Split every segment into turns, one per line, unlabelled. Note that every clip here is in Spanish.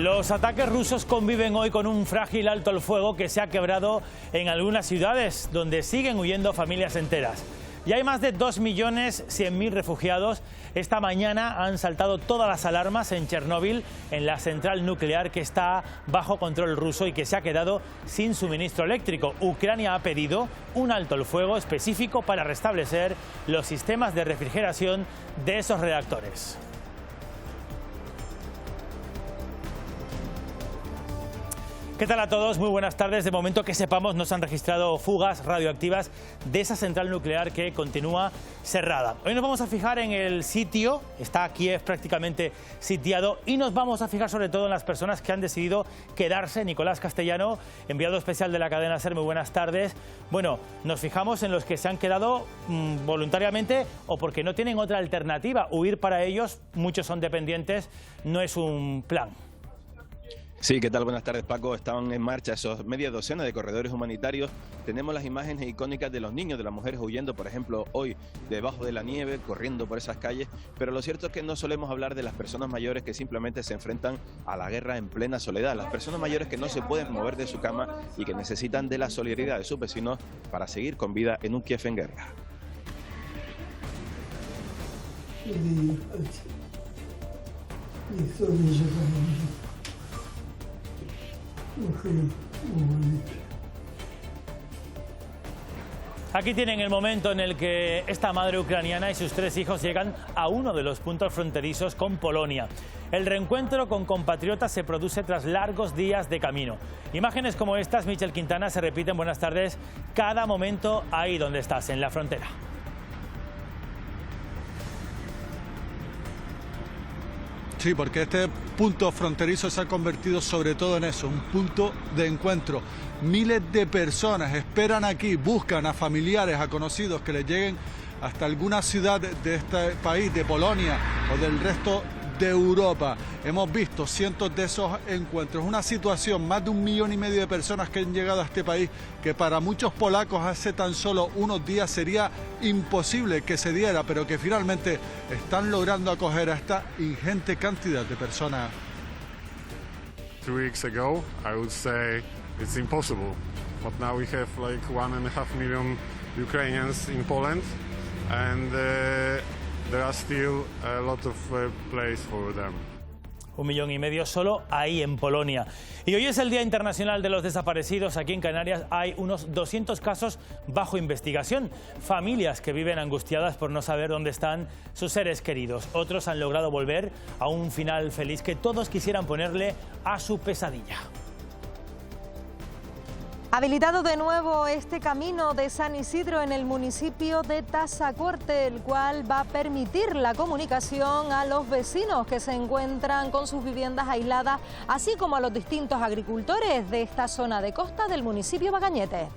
Los ataques rusos conviven hoy con un frágil alto el fuego que se ha quebrado en algunas ciudades, donde siguen huyendo familias enteras. Y hay más de 2.100.000 refugiados. Esta mañana han saltado todas las alarmas en Chernóbil, en la central nuclear que está bajo control ruso y que se ha quedado sin suministro eléctrico. Ucrania ha pedido un alto el fuego específico para restablecer los sistemas de refrigeración de esos reactores. ¿Qué tal a todos? Muy buenas tardes. De momento que sepamos no se han registrado fugas radioactivas de esa central nuclear que continúa cerrada. Hoy nos vamos a fijar en el sitio, está Kiev prácticamente sitiado, y nos vamos a fijar sobre todo en las personas que han decidido quedarse. Nicolás Castellano, enviado especial de la cadena SER, muy buenas tardes. Bueno, nos fijamos en los que se han quedado voluntariamente o porque no tienen otra alternativa. Huir para ellos, muchos son dependientes, no es un plan.
Sí, ¿qué tal? Buenas tardes, Paco. Estaban en marcha esos media docena de corredores humanitarios. Tenemos las imágenes icónicas de los niños, de las mujeres huyendo, por ejemplo, hoy debajo de la nieve, corriendo por esas calles. Pero lo cierto es que no solemos hablar de las personas mayores que simplemente se enfrentan a la guerra en plena soledad. Las personas mayores que no se pueden mover de su cama y que necesitan de la solidaridad de sus vecinos para seguir con vida en un Kiev en guerra.
Aquí tienen el momento en el que esta madre ucraniana y sus 3 hijos llegan a uno de los puntos fronterizos con Polonia. El reencuentro con compatriotas se produce tras largos días de camino. Imágenes como estas, Michel Quintana, se repiten, buenas tardes, cada momento ahí donde estás, en la frontera.
Sí, porque este punto fronterizo se ha convertido sobre todo en eso, un punto de encuentro. Miles de personas esperan aquí, buscan a familiares, a conocidos que les lleguen hasta alguna ciudad de este país, de Polonia o del resto de Europa. Hemos visto cientos de esos encuentros, una situación, más de 1,5 millones de personas que han llegado a este país, que para muchos polacos hace tan solo unos días sería imposible que se diera, pero que finalmente están logrando acoger a esta ingente cantidad de personas.
2 weeks ago, I would say it's impossible, but now we have like 1.5 million Ukrainians in Poland, and there are still a lot of place for them.
1,5 millones solo ahí en Polonia. Y hoy es el Día Internacional de los Desaparecidos. Aquí en Canarias hay unos 200 casos bajo investigación. Familias que viven angustiadas por no saber dónde están sus seres queridos. Otros han logrado volver a un final feliz que todos quisieran ponerle a su pesadilla.
Habilitado de nuevo este camino de San Isidro en el municipio de Tazacorte, el cual va a permitir la comunicación a los vecinos que se encuentran con sus viviendas aisladas, así como a los distintos agricultores de esta zona de costa del municipio Magañete.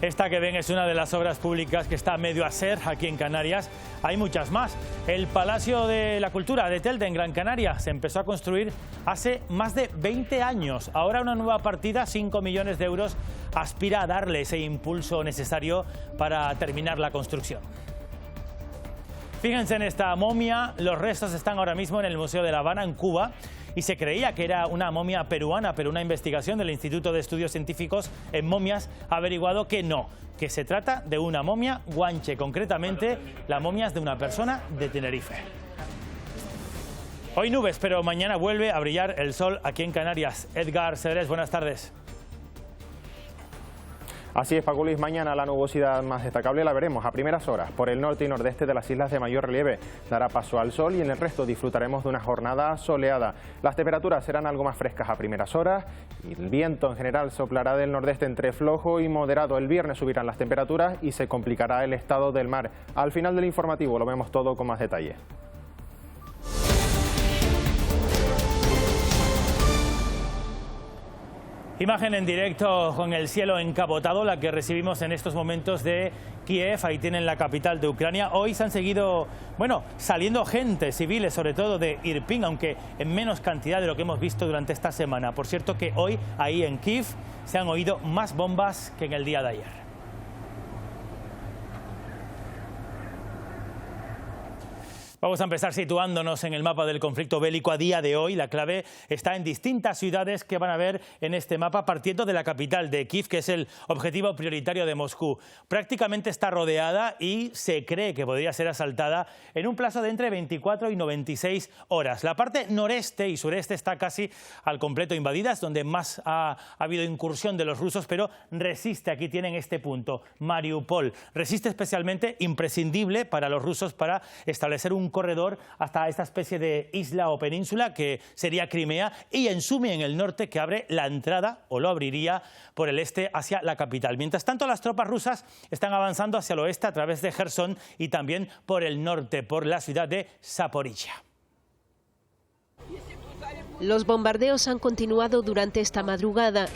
Esta que ven es una de las obras públicas que está medio a ser aquí en Canarias. Hay muchas más. El Palacio de la Cultura de Telde, en Gran Canaria, se empezó a construir hace más de 20 años. Ahora una nueva partida, 5 millones de euros, aspira a darle ese impulso necesario para terminar la construcción. Fíjense en esta momia. Los restos están ahora mismo en el Museo de La Habana, en Cuba. Y se creía que era una momia peruana, pero una investigación del Instituto de Estudios Científicos en Momias ha averiguado que no, que se trata de una momia guanche, concretamente la momia es de una persona de Tenerife. Hoy nubes, pero mañana vuelve a brillar el sol aquí en Canarias. Edgar Cedrés, buenas tardes.
Así es, Paco Luis, mañana la nubosidad más destacable la veremos a primeras horas por el norte y nordeste de las islas de mayor relieve. Dará paso al sol y en el resto disfrutaremos de una jornada soleada. Las temperaturas serán algo más frescas a primeras horas y el viento en general soplará del nordeste entre flojo y moderado. El viernes subirán las temperaturas y se complicará el estado del mar. Al final del informativo lo vemos todo con más detalle.
Imagen en directo con el cielo encapotado, la que recibimos en estos momentos de Kiev. Ahí tienen la capital de Ucrania. Hoy se han seguido, saliendo gente, civiles, sobre todo de Irpin, aunque en menos cantidad de lo que hemos visto durante esta semana. Por cierto que hoy, ahí en Kiev, se han oído más bombas que en el día de ayer. Vamos a empezar situándonos en el mapa del conflicto bélico a día de hoy. La clave está en distintas ciudades que van a ver en este mapa, partiendo de la capital de Kiev, que es el objetivo prioritario de Moscú. Prácticamente está rodeada y se cree que podría ser asaltada en un plazo de entre 24 y 96 horas. La parte noreste y sureste está casi al completo invadidas, donde más ha habido incursión de los rusos, pero resiste. Aquí tienen este punto, Mariupol. Resiste especialmente, imprescindible para los rusos para establecer un corredor hasta esta especie de isla o península que sería Crimea, y en Sumi, en el norte, que abre la entrada, o lo abriría, por el este hacia la capital. Mientras tanto, las tropas rusas están avanzando hacia el oeste a través de Jersón y también por el norte, por la ciudad de Zaporizhia.
Los bombardeos han continuado durante esta madrugada.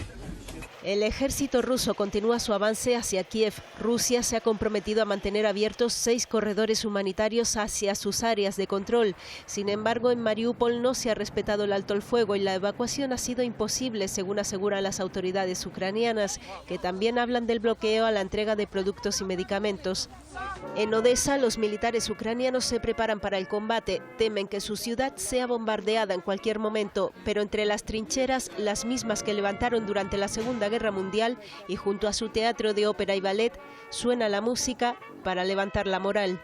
El ejército ruso continúa su avance hacia Kiev. Rusia se ha comprometido a mantener abiertos 6 corredores humanitarios hacia sus áreas de control. Sin embargo, en Mariupol no se ha respetado el alto el fuego y la evacuación ha sido imposible, según aseguran las autoridades ucranianas, que también hablan del bloqueo a la entrega de productos y medicamentos. En Odessa, los militares ucranianos se preparan para el combate. Temen que su ciudad sea bombardeada en cualquier momento, pero entre las trincheras, las mismas que levantaron durante la Segunda Guerra Mundial, y junto a su teatro de ópera y ballet, suena la música para levantar la moral.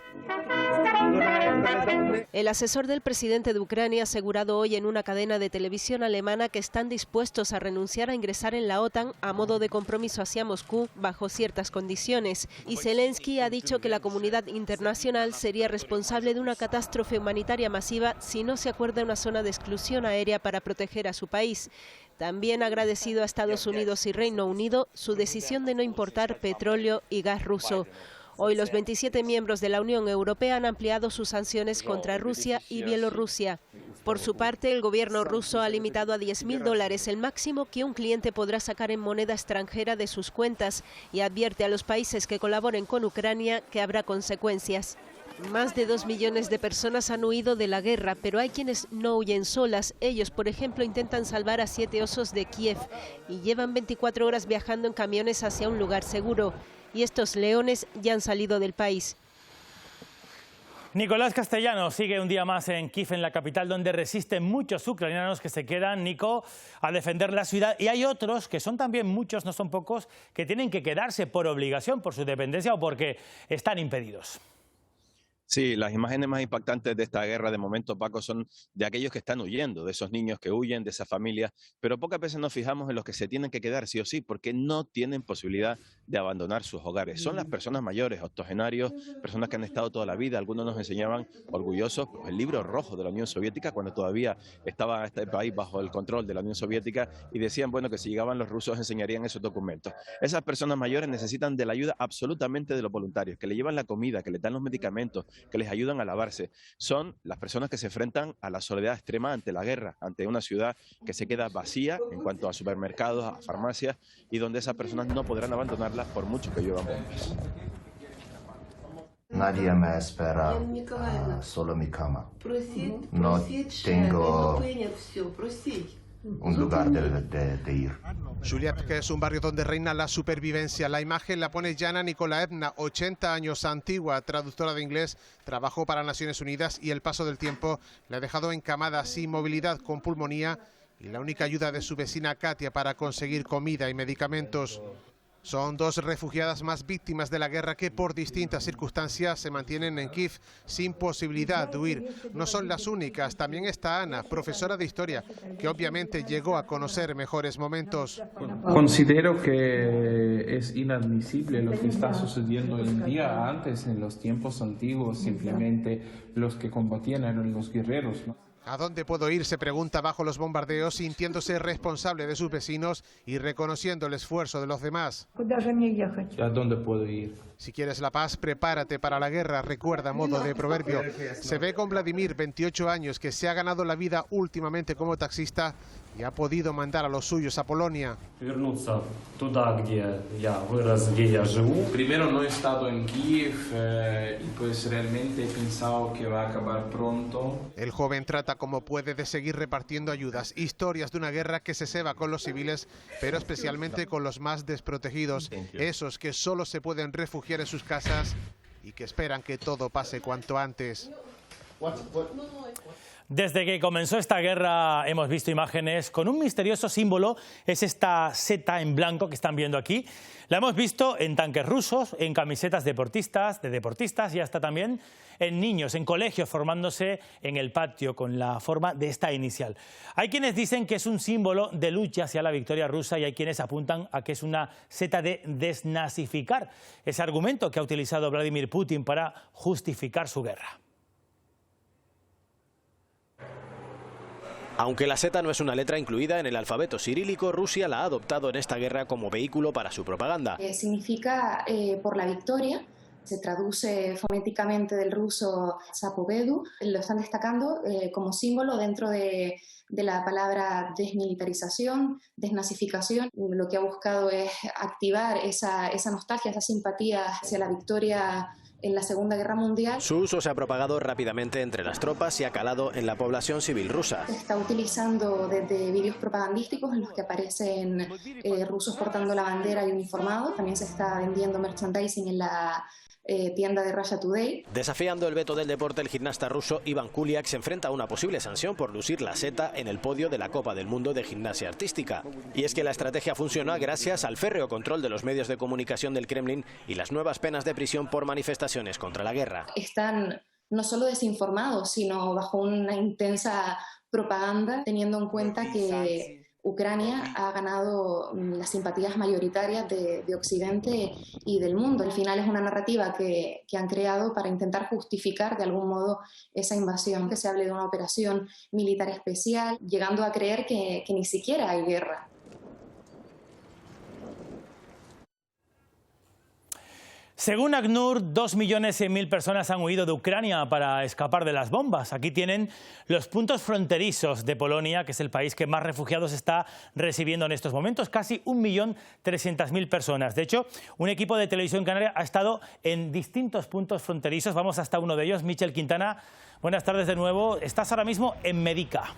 El asesor del presidente de Ucrania ha asegurado hoy en una cadena de televisión alemana que están dispuestos a renunciar a ingresar en la OTAN a modo de compromiso hacia Moscú bajo ciertas condiciones. Y Zelensky ha dicho que la comunidad internacional sería responsable de una catástrofe humanitaria masiva si no se acuerda una zona de exclusión aérea para proteger a su país. También ha agradecido a Estados Unidos y Reino Unido su decisión de no importar petróleo y gas ruso. Hoy los 27 miembros de la Unión Europea han ampliado sus sanciones contra Rusia y Bielorrusia. Por su parte, el gobierno ruso ha limitado a $10.000 el máximo que un cliente podrá sacar en moneda extranjera de sus cuentas, y advierte a los países que colaboren con Ucrania que habrá consecuencias. Más de 2 millones de personas han huido de la guerra, pero hay quienes no huyen solas. Ellos, por ejemplo, intentan salvar a 7 osos de Kiev y llevan 24 horas viajando en camiones hacia un lugar seguro. Y estos leones ya han salido del país.
Nicolás Castellano sigue un día más en Kiev, en la capital, donde resisten muchos ucranianos que se quedan, Nico, a defender la ciudad. Y hay otros, que son también muchos, no son pocos, que tienen que quedarse por obligación, por su dependencia o porque están impedidos.
Sí, las imágenes más impactantes de esta guerra de momento, Paco, son de aquellos que están huyendo, de esos niños que huyen, de esas familias, pero pocas veces nos fijamos en los que se tienen que quedar sí o sí, porque no tienen posibilidad de abandonar sus hogares. Son las personas mayores, octogenarios, personas que han estado toda la vida. Algunos nos enseñaban orgullosos el libro rojo de la Unión Soviética, cuando todavía estaba este país bajo el control de la Unión Soviética, y decían, bueno, que si llegaban los rusos enseñarían esos documentos. Esas personas mayores necesitan de la ayuda absolutamente de los voluntarios, que le llevan la comida, que les dan los medicamentos, que les ayudan a lavarse. Son las personas que se enfrentan a la soledad extrema ante la guerra, ante una ciudad que se queda vacía en cuanto a supermercados, a farmacias, y donde esas personas no podrán abandonarlas por mucho que lluevan bombas.
Nadie me espera, solo mi cama. No tengo un lugar de ir.
Juliet, que es un barrio donde reina la supervivencia. La imagen la pone Yana Nikolaevna, 80 años, antigua, traductora de inglés, trabajó para Naciones Unidas y el paso del tiempo la ha dejado encamada, sin movilidad, con pulmonía, y la única ayuda de su vecina Katia para conseguir comida y medicamentos. Son 2 refugiadas más víctimas de la guerra que por distintas circunstancias se mantienen en Kiev sin posibilidad de huir. No son las únicas, también está Ana, profesora de historia, que obviamente llegó a conocer mejores momentos.
Considero que es inadmisible lo que está sucediendo hoy en día. Antes, en los tiempos antiguos, simplemente los que combatían eran los guerreros, ¿no?
¿A dónde puedo ir?, se pregunta bajo los bombardeos, sintiéndose responsable de sus vecinos y reconociendo el esfuerzo de los demás.
¿A dónde puedo ir?
Si quieres la paz, prepárate para la guerra, recuerda a modo de proverbio. Se ve con Vladimir, 28 años, que se ha ganado la vida últimamente como taxista y ha podido mandar a los suyos a Polonia.
Primero no he estado en Kiev y pues realmente he pensado que va a acabar pronto.
El joven trata como puede de seguir repartiendo ayudas, historias de una guerra que se ceba con los civiles, pero especialmente con los más desprotegidos, esos que solo se pueden refugiar en sus casas y que esperan que todo pase cuanto antes.
Desde que comenzó esta guerra hemos visto imágenes con un misterioso símbolo, es esta seta en blanco que están viendo aquí. La hemos visto en tanques rusos, en camisetas de deportistas y hasta también en niños, en colegios, formándose en el patio con la forma de esta inicial. Hay quienes dicen que es un símbolo de lucha hacia la victoria rusa y hay quienes apuntan a que es una seta de desnazificar, ese argumento que ha utilizado Vladimir Putin para justificar su guerra.
Aunque la seta no es una letra incluida en el alfabeto cirílico, Rusia la ha adoptado en esta guerra como vehículo para su propaganda.
Significa por la victoria, se traduce fonéticamente del ruso Zapovedu, lo están destacando como símbolo dentro de la palabra desmilitarización, desnazificación. Lo que ha buscado es activar esa nostalgia, esa simpatía hacia la victoria en la Segunda Guerra Mundial.
Su uso se ha propagado rápidamente entre las tropas y ha calado en la población civil rusa.
Se está utilizando desde vídeos propagandísticos en los que aparecen rusos portando la bandera y uniformados. También se está vendiendo merchandising en la tienda de Russia Today.
Desafiando el veto del deporte, el gimnasta ruso Ivan Kuliak se enfrenta a una posible sanción por lucir la seta en el podio de la Copa del Mundo de Gimnasia Artística. Y es que la estrategia funciona gracias al férreo control de los medios de comunicación del Kremlin y las nuevas penas de prisión por manifestaciones contra la guerra.
Están no solo desinformados, sino bajo una intensa propaganda, teniendo en cuenta que Ucrania ha ganado las simpatías mayoritarias de Occidente y del mundo. Al final es una narrativa que han creado para intentar justificar de algún modo esa invasión, que se hable de una operación militar especial, llegando a creer que ni siquiera hay guerra.
Según ACNUR, 2.100.000 personas han huido de Ucrania para escapar de las bombas. Aquí tienen los puntos fronterizos de Polonia, que es el país que más refugiados está recibiendo en estos momentos, casi 1.300.000 personas. De hecho, un equipo de Televisión Canaria ha estado en distintos puntos fronterizos. Vamos hasta uno de ellos. Michel Quintana, buenas tardes de nuevo. Estás ahora mismo en Medica.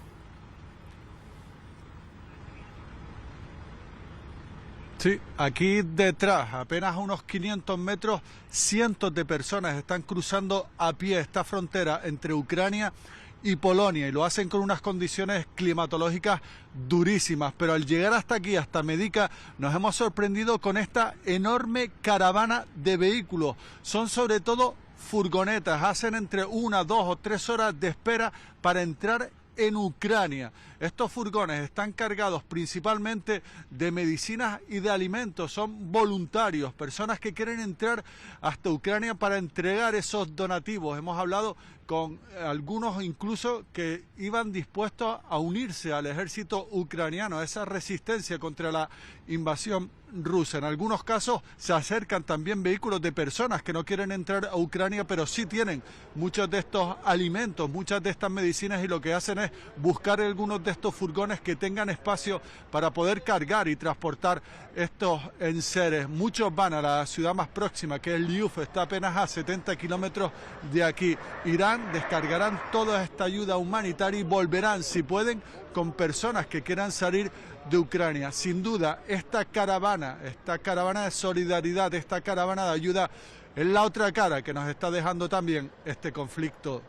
Sí, aquí detrás, apenas a unos 500 metros, cientos de personas están cruzando a pie esta frontera entre Ucrania y Polonia y lo hacen con unas condiciones climatológicas durísimas, pero al llegar hasta aquí, hasta Medica, nos hemos sorprendido con esta enorme caravana de vehículos. Son sobre todo furgonetas, hacen entre 1, 2 o 3 horas de espera para entrar en Ucrania. Estos furgones están cargados principalmente de medicinas y de alimentos. Son voluntarios, personas que quieren entrar hasta Ucrania para entregar esos donativos. Hemos hablado con algunos incluso que iban dispuestos a unirse al ejército ucraniano, a esa resistencia contra la invasión rusa. En algunos casos se acercan también vehículos de personas que no quieren entrar a Ucrania, pero sí tienen muchos de estos alimentos, muchas de estas medicinas, y lo que hacen es buscar algunos de estos furgones que tengan espacio para poder cargar y transportar estos enseres. Muchos van a la ciudad más próxima, que es Liuf, está apenas a 70 kilómetros de aquí. Irán, descargarán toda esta ayuda humanitaria y volverán, si pueden, con personas que quieran salir de Ucrania. Sin duda, esta caravana de solidaridad, esta caravana de ayuda es la otra cara que nos está dejando también este conflicto.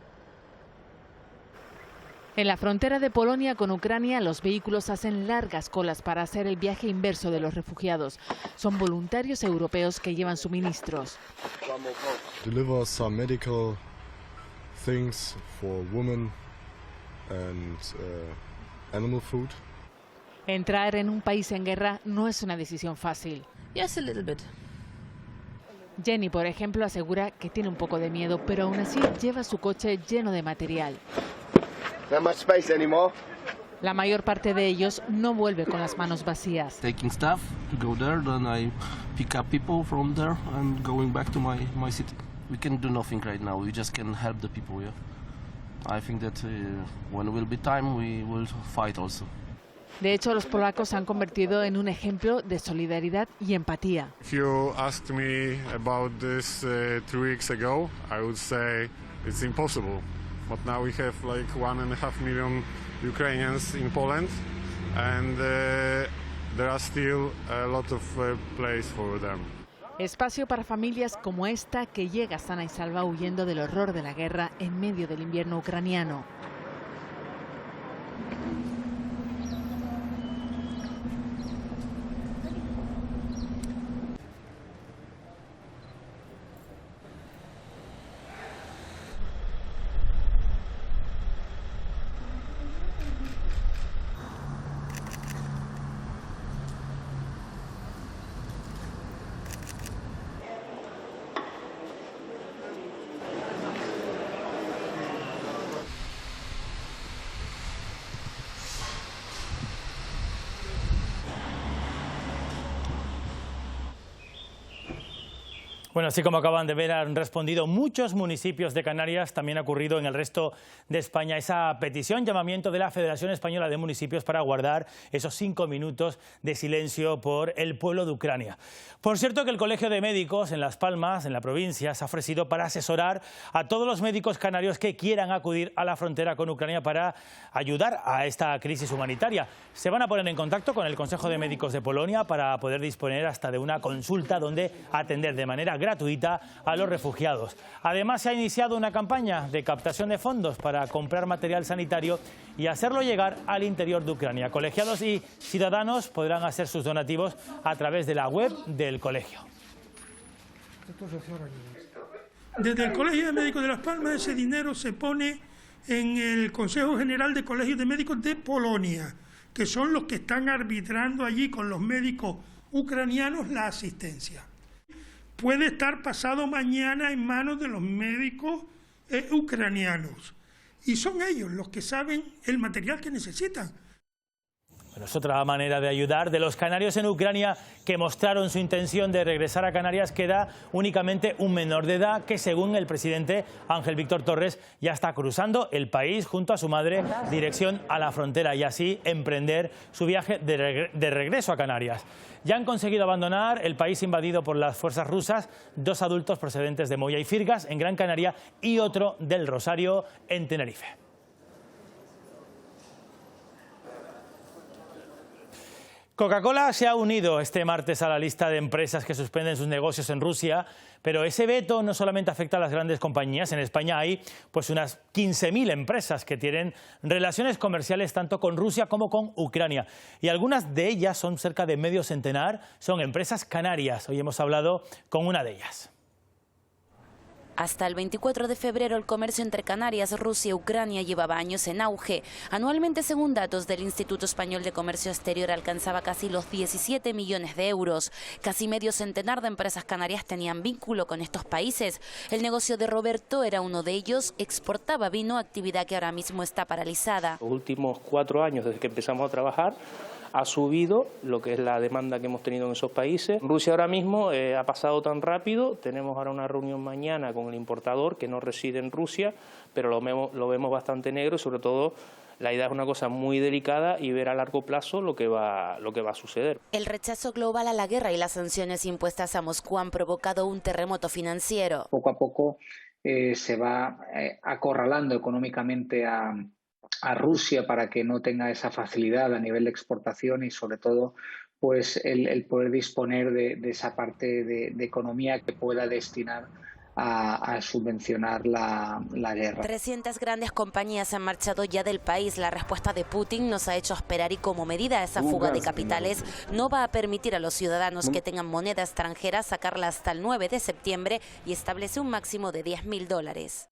En la frontera de Polonia con Ucrania, los vehículos hacen largas colas para hacer el viaje inverso de los refugiados. Son voluntarios europeos que llevan suministros.
Deliver some medical things for women and animal food.
Entrar en un país en guerra no es una decisión fácil.
Yes, a little bit.
Jenny, por ejemplo, asegura que tiene un poco de miedo, pero aún así lleva su coche lleno de material.
Not much space anymore.
La mayor parte de ellos no vuelve con las manos vacías.
Taking stuff to go there, then I pick up people from there and going back to my city. We can do nothing right now. We just can help the people. Yeah. I think that when will be time, we will fight also.
De hecho, los polacos se han convertido en un ejemplo de solidaridad y empatía.
If you asked me about this 3 weeks ago, I would say it's impossible. But now we have like 1.5 million Ukrainians in Poland, and there are still a lot of place for them.
Espacio para familias como esta que llega sana y salva huyendo del horror de la guerra en medio del invierno ucraniano.
Bueno, así como acaban de ver, han respondido muchos municipios de Canarias. También ha ocurrido en el resto de España esa petición, llamamiento de la Federación Española de Municipios para guardar esos 5 minutos de silencio por el pueblo de Ucrania. Por cierto, que el Colegio de Médicos en Las Palmas, en la provincia, se ha ofrecido para asesorar a todos los médicos canarios que quieran acudir a la frontera con Ucrania para ayudar a esta crisis humanitaria. Se van a poner en contacto con el Consejo de Médicos de Polonia para poder disponer hasta de una consulta donde atender de manera gratuita a los refugiados. Además, se ha iniciado una campaña de captación de fondos para comprar material sanitario y hacerlo llegar al interior de Ucrania. Colegiados y ciudadanos podrán hacer sus donativos a través de la web del colegio.
Desde el Colegio de Médicos de Las Palmas ese dinero se pone en el Consejo General de Colegios de Médicos de Polonia, que son los que están arbitrando allí con los médicos ucranianos la asistencia. Puede estar pasado mañana en manos de los médicos ucranianos y son ellos los que saben el material que necesitan.
Bueno, es otra manera de ayudar. De los canarios en Ucrania que mostraron su intención de regresar a Canarias, queda únicamente un menor de edad que, según el presidente Ángel Víctor Torres, ya está cruzando el país junto a su madre dirección a la frontera y así emprender su viaje de regreso a Canarias. Ya han conseguido abandonar el país invadido por las fuerzas rusas 2 adultos procedentes de Moya y Firgas, en Gran Canaria, y otro del Rosario, en Tenerife. Coca-Cola se ha unido este martes a la lista de empresas que suspenden sus negocios en Rusia, pero ese veto no solamente afecta a las grandes compañías. En España hay pues unas 15.000 empresas que tienen relaciones comerciales tanto con Rusia como con Ucrania. Y algunas de ellas, son cerca de medio centenar, son empresas canarias. Hoy hemos hablado con una de ellas.
Hasta el 24 de febrero el comercio entre Canarias, Rusia y Ucrania llevaba años en auge. Anualmente, según datos del Instituto Español de Comercio Exterior, alcanzaba casi los 17 millones de euros. Casi medio centenar de empresas canarias tenían vínculo con estos países. El negocio de Roberto era uno de ellos, exportaba vino, actividad que ahora mismo está paralizada.
Los últimos 4 años desde que empezamos a trabajar, ha subido lo que es la demanda que hemos tenido en esos países. Rusia ahora mismo ha pasado tan rápido, tenemos ahora una reunión mañana con el importador que no reside en Rusia, pero lo vemos bastante negro y sobre todo la idea es una cosa muy delicada y ver a largo plazo lo que va a suceder.
El rechazo global a la guerra y las sanciones impuestas a Moscú han provocado un terremoto financiero.
Poco a poco se va acorralando económicamente a Rusia para que no tenga esa facilidad a nivel de exportación y sobre todo pues el poder disponer de esa parte de economía que pueda destinar a subvencionar la guerra.
300 grandes compañías han marchado ya del país. La respuesta de Putin nos ha hecho esperar y como medida a esa fuga de capitales no va a permitir a los ciudadanos que tengan moneda extranjera sacarla hasta el 9 de septiembre y establece un máximo de $10.000.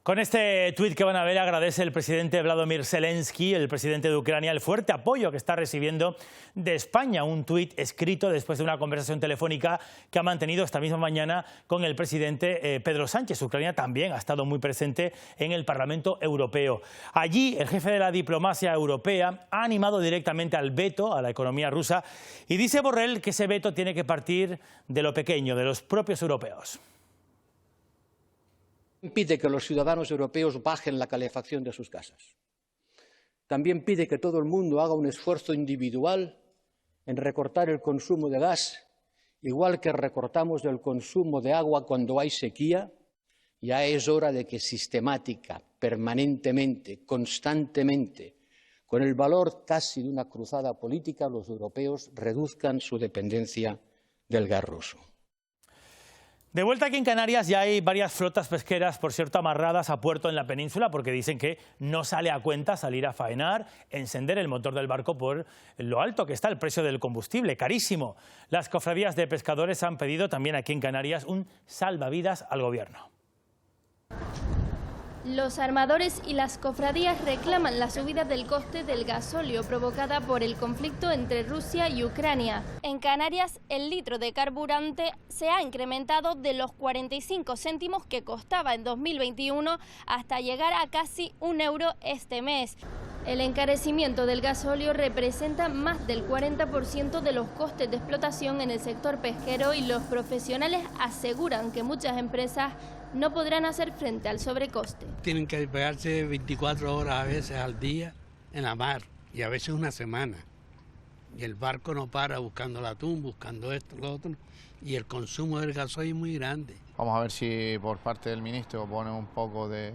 Con este tuit que van a ver, agradece el presidente Vladimir Zelensky, el presidente de Ucrania, el fuerte apoyo que está recibiendo de España. Un tuit escrito después de una conversación telefónica que ha mantenido esta misma mañana con el presidente Pedro Sánchez. Ucrania también ha estado muy presente en el Parlamento Europeo. Allí, el jefe de la diplomacia europea ha animado directamente al veto a la economía rusa y dice Borrell que ese veto tiene que partir de lo pequeño, de los propios europeos.
Pide que los ciudadanos europeos bajen la calefacción de sus casas. También pide que todo el mundo haga un esfuerzo individual en recortar el consumo de gas, igual que recortamos el consumo de agua cuando hay sequía. Ya es hora de que sistemática, permanentemente, constantemente, Con el valor casi de una cruzada política, los europeos reduzcan su dependencia del gas ruso.
De vuelta aquí en Canarias ya hay varias flotas pesqueras, por cierto, amarradas a puerto en la península porque dicen que no sale a cuenta salir a faenar, encender el motor del barco por lo alto que está el precio del combustible, carísimo. Las cofradías de pescadores han pedido también aquí en Canarias un salvavidas al gobierno.
Los armadores y las cofradías reclaman la subida del coste del gasóleo provocada por el conflicto entre Rusia y Ucrania. En Canarias, el litro de carburante se ha incrementado de los 45 céntimos que costaba en 2021 hasta llegar a casi €1 este mes. El encarecimiento del gasóleo representa más del 40% de los costes de explotación en el sector pesquero y los profesionales aseguran que muchas empresas no podrán hacer frente al sobrecoste.
Tienen que pegarse 24 horas a veces al día en la mar y a veces una semana. Y el barco no para buscando el atún, buscando esto, lo otro, y el consumo del gasoil es muy grande.
Vamos a ver si por parte del ministro pone un poco de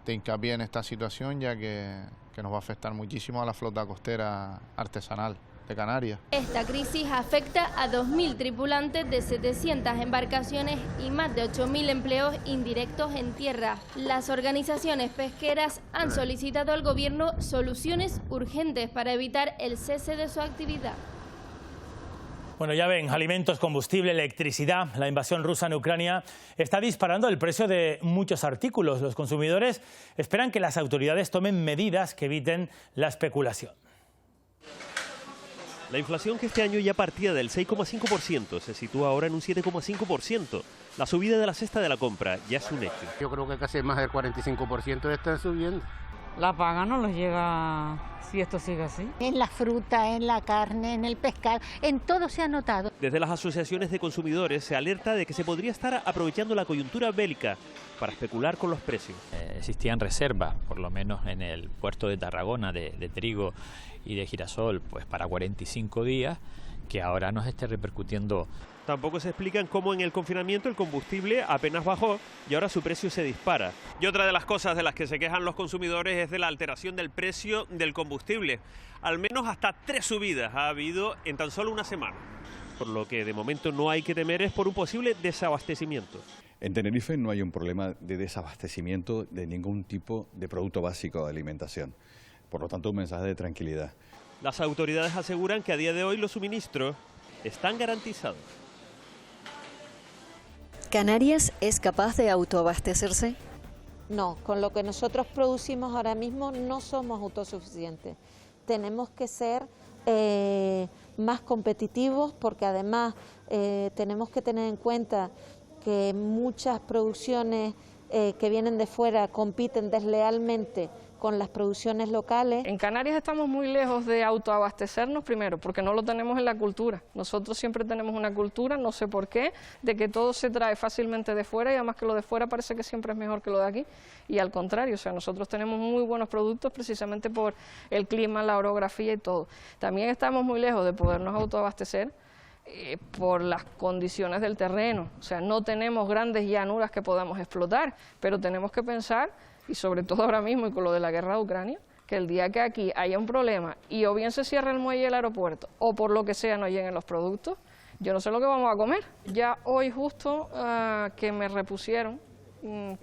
hincapié en esta situación, ya que nos va a afectar muchísimo a la flota costera artesanal de Canarias.
Esta crisis afecta a 2.000 tripulantes de 700 embarcaciones y más de 8.000 empleos indirectos en tierra. Las organizaciones pesqueras han solicitado al gobierno soluciones urgentes para evitar el cese de su actividad.
Bueno, ya ven, alimentos, combustible, electricidad. La invasión rusa en Ucrania está disparando el precio de muchos artículos. Los consumidores esperan que las autoridades tomen medidas que eviten la especulación.
La inflación, que este año ya partía del 6,5%, se sitúa ahora en un 7,5%. La subida de la cesta de la compra ya es un hecho.
Yo creo que casi más del 45% están subiendo.
La paga no les llega si esto sigue así.
En la fruta, en la carne, en el pescado, en todo se ha notado.
Desde las asociaciones de consumidores se alerta de que se podría estar aprovechando la coyuntura bélica para especular con los precios.
Existían reservas, por lo menos en el puerto de Tarragona, de trigo y de girasol, pues para 45 días, que ahora nos esté repercutiendo.
Tampoco se explican cómo en el confinamiento el combustible apenas bajó y ahora su precio se dispara. Y otra de las cosas de las que se quejan los consumidores es de la alteración del precio del combustible. Al menos hasta 3 subidas ha habido en tan solo una semana. Por lo que de momento no hay que temer es por un posible desabastecimiento.
En Tenerife no hay un problema de desabastecimiento de ningún tipo de producto básico de alimentación. Por lo tanto, un mensaje de tranquilidad.
Las autoridades aseguran que a día de hoy los suministros están garantizados.
¿Canarias es capaz de autoabastecerse?
No, con lo que nosotros producimos ahora mismo no somos autosuficientes. Tenemos que ser más competitivos porque además tenemos que tener en cuenta que muchas producciones que vienen de fuera compiten deslealmente con las producciones locales.
En Canarias estamos muy lejos de autoabastecernos, primero, porque no lo tenemos en la cultura. Nosotros siempre tenemos una cultura, no sé por qué, de que todo se trae fácilmente de fuera y además que lo de fuera parece que siempre es mejor que lo de aquí. Y al contrario, o sea, nosotros tenemos muy buenos productos precisamente por el clima, la orografía y todo. También estamos muy lejos de podernos autoabastecer por las condiciones del terreno. O sea, no tenemos grandes llanuras que podamos explotar, pero tenemos que pensar, y sobre todo ahora mismo y con lo de la guerra de Ucrania, que el día que aquí haya un problema y o bien se cierra el muelle y el aeropuerto o por lo que sea no lleguen los productos, yo no sé lo que vamos a comer. Ya hoy justo que me repusieron,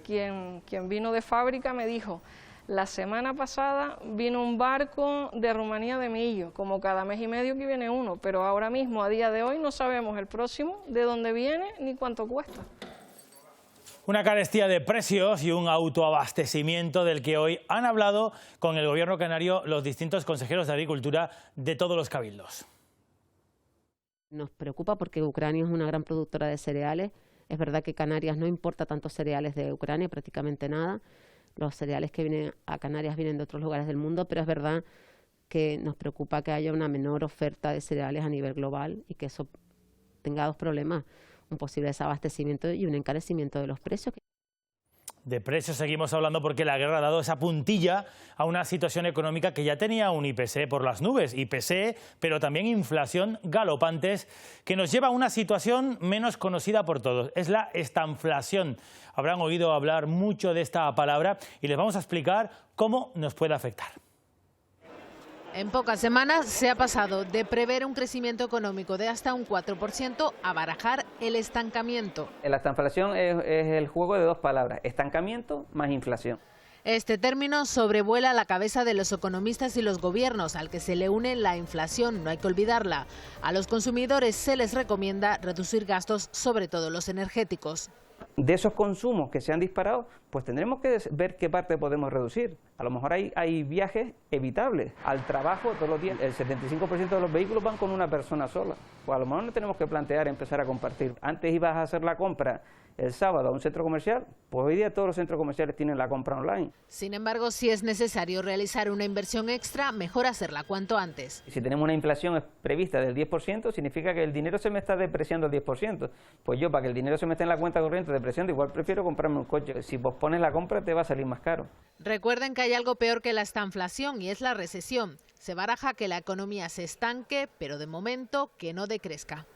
quien vino de fábrica me dijo, la semana pasada vino un barco de Rumanía de Millo, como cada mes y medio que viene uno, pero ahora mismo, a día de hoy, no sabemos el próximo de dónde viene ni cuánto cuesta.
Una carestía de precios y un autoabastecimiento del que hoy han hablado con el gobierno canario los distintos consejeros de Agricultura de todos los cabildos.
Nos preocupa porque Ucrania es una gran productora de cereales. Es verdad que Canarias no importa tantos cereales de Ucrania, prácticamente nada. Los cereales que vienen a Canarias vienen de otros lugares del mundo, pero es verdad que nos preocupa que haya una menor oferta de cereales a nivel global y que eso tenga dos problemas: un posible desabastecimiento y un encarecimiento de los precios.
De precios seguimos hablando porque la guerra ha dado esa puntilla a una situación económica que ya tenía un IPC por las nubes, IPC, pero también inflación galopantes, que nos lleva a una situación menos conocida por todos, es la estanflación. Habrán oído hablar mucho de esta palabra y les vamos a explicar cómo nos puede afectar.
En pocas semanas se ha pasado de prever un crecimiento económico de hasta un 4% a barajar el estancamiento.
La estanflación es el juego de dos palabras, estancamiento más inflación.
Este término sobrevuela la cabeza de los economistas y los gobiernos, al que se le une la inflación, no hay que olvidarla. A los consumidores se les recomienda reducir gastos, sobre todo los energéticos.
De esos consumos que se han disparado, pues tendremos que ver qué parte podemos reducir. A lo mejor hay viajes evitables al trabajo todos los días. El 75% de los vehículos van con una persona sola. Pues a lo mejor no tenemos que plantear empezar a compartir. Antes ibas a hacer la compra el sábado a un centro comercial, pues hoy día todos los centros comerciales tienen la compra online.
Sin embargo, si es necesario realizar una inversión extra, mejor hacerla cuanto antes.
Si tenemos una inflación prevista del 10%, significa que el dinero se me está depreciando el 10%. Pues yo, para que el dinero se me esté en la cuenta corriente depreciando, igual prefiero comprarme un coche. Si pospones la compra, te va a salir más caro.
Recuerden que hay algo peor que la estanflación y es la recesión. Se baraja que la economía se estanque, pero de momento que no decrezca.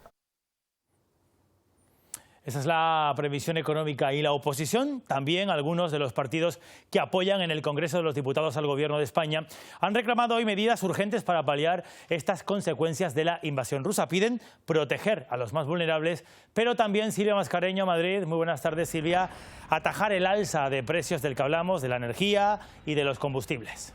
Esa es la previsión económica y la oposición. También algunos de los partidos que apoyan en el Congreso de los Diputados al Gobierno de España han reclamado hoy medidas urgentes para paliar estas consecuencias de la invasión rusa. Piden proteger a los más vulnerables, pero también Silvia Mascareño, Madrid. Muy buenas tardes, Silvia. Atajar el alza de precios del que hablamos, de la energía y de los combustibles.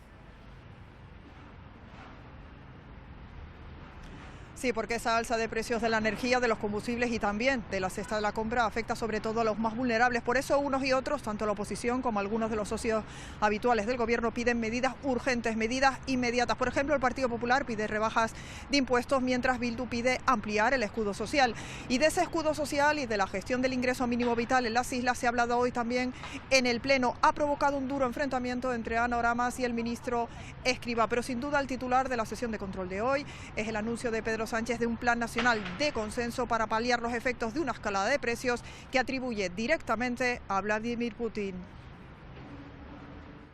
Sí, porque esa alza de precios de la energía, de los combustibles y también de la cesta de la compra afecta sobre todo a los más vulnerables. Por eso unos y otros, tanto la oposición como algunos de los socios habituales del Gobierno, piden medidas urgentes, medidas inmediatas. Por ejemplo, el Partido Popular pide rebajas de impuestos, mientras Bildu pide ampliar el escudo social. Y de ese escudo social y de la gestión del ingreso mínimo vital en las islas se ha hablado hoy también en el Pleno. Ha provocado un duro enfrentamiento entre Ana Oramas y el ministro Escrivá. Pero sin duda el titular de la sesión de control de hoy es el anuncio de Pedro Sánchez de un plan nacional de consenso para paliar los efectos de una escalada de precios que atribuye directamente a Vladimir Putin.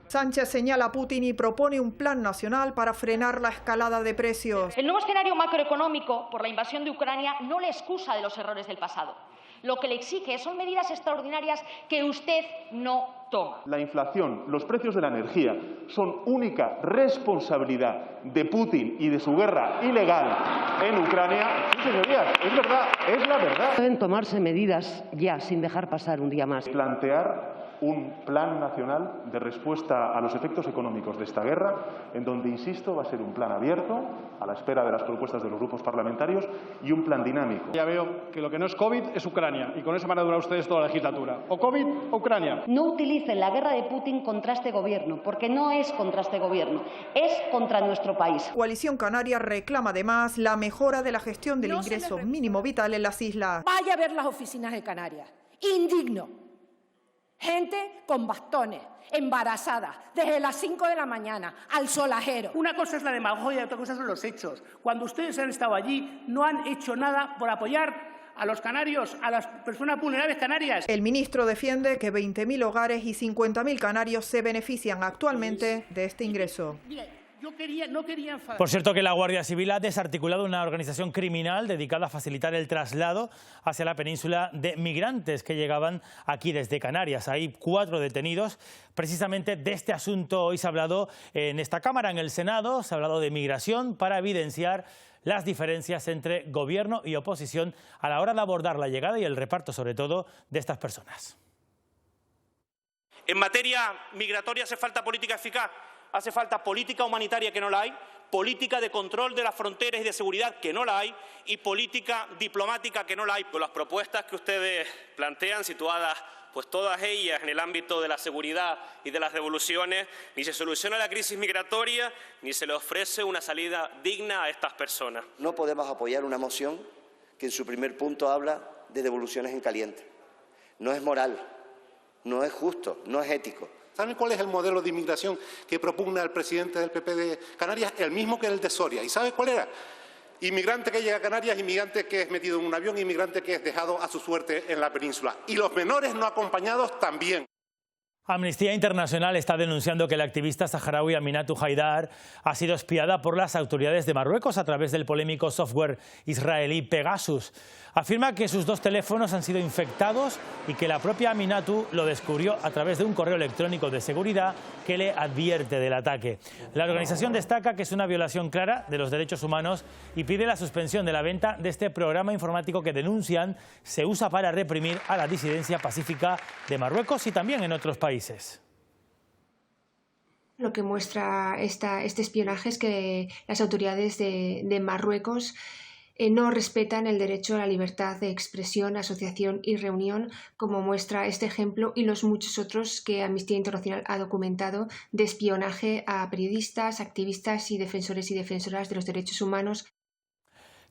Sánchez señala a Putin y propone un plan nacional para frenar la escalada de precios.
El nuevo escenario macroeconómico por la invasión de Ucrania no le excusa de los errores del pasado. Lo que le exige son medidas extraordinarias que usted no toma.
La inflación, los precios de la energía son única responsabilidad de Putin y de su guerra ilegal en Ucrania. Sí, señorías, es verdad, es la verdad.
Deben tomarse medidas ya, sin dejar pasar un día más.
Plantear un plan nacional de respuesta a los efectos económicos de esta guerra, en donde, insisto, va a ser un plan abierto, a la espera de las propuestas de los grupos parlamentarios, y un plan dinámico.
Ya veo que lo que no es COVID es Ucrania, y con eso van a durar ustedes toda la legislatura. O COVID o Ucrania.
No utilicen la guerra de Putin contra este gobierno, porque no es contra este gobierno, es contra nuestro país.
Coalición Canaria reclama además la mejora de la gestión del ingreso mínimo vital en las islas.
Vaya a ver las oficinas de Canarias. Indigno. Gente con bastones, embarazada, desde las 5 de la mañana, al solajero.
Una cosa es la demagogia y otra cosa son los hechos. Cuando ustedes han estado allí, no han hecho nada por apoyar a los canarios, a las personas vulnerables canarias.
El ministro defiende que 20.000 hogares y 50.000 canarios se benefician actualmente de este ingreso.
No quería enfadar.
Por cierto, que la Guardia Civil ha desarticulado una organización criminal dedicada a facilitar el traslado hacia la península de migrantes que llegaban aquí desde Canarias. Hay 4 detenidos. Precisamente de este asunto hoy se ha hablado en esta Cámara, en el Senado. Se ha hablado de migración para evidenciar las diferencias entre gobierno y oposición a la hora de abordar la llegada y el reparto, sobre todo, de estas personas.
En materia migratoria hace falta política eficaz. Hace falta política humanitaria, que no la hay, política de control de las fronteras y de seguridad, que no la hay, y política diplomática, que no la hay. Con las propuestas que ustedes plantean, situadas pues todas ellas en el ámbito de la seguridad y de las devoluciones, ni se soluciona la crisis migratoria, ni se le ofrece una salida digna a estas personas.
No podemos apoyar una moción que en su primer punto habla de devoluciones en caliente. No es moral, no es justo, no es ético.
¿Saben cuál es el modelo de inmigración que propugna el presidente del PP de Canarias? El mismo que el de Soria. ¿Y sabe cuál era? Inmigrante que llega a Canarias, inmigrante que es metido en un avión, inmigrante que es dejado a su suerte en la península. Y los menores no acompañados también.
Amnistía Internacional está denunciando que la activista saharaui Aminatou Haidar ha sido espiada por las autoridades de Marruecos a través del polémico software israelí Pegasus. Afirma que sus 2 teléfonos han sido infectados y que la propia Aminatou lo descubrió a través de un correo electrónico de seguridad que le advierte del ataque. La organización destaca que es una violación clara de los derechos humanos y pide la suspensión de la venta de este programa informático que denuncian se usa para reprimir a la disidencia pacífica de Marruecos y también en otros países.
Lo que muestra este espionaje es que las autoridades de Marruecos no respetan el derecho a la libertad de expresión, asociación y reunión, como muestra este ejemplo y los muchos otros que Amnistía Internacional ha documentado de espionaje a periodistas, activistas y defensoras de los derechos humanos.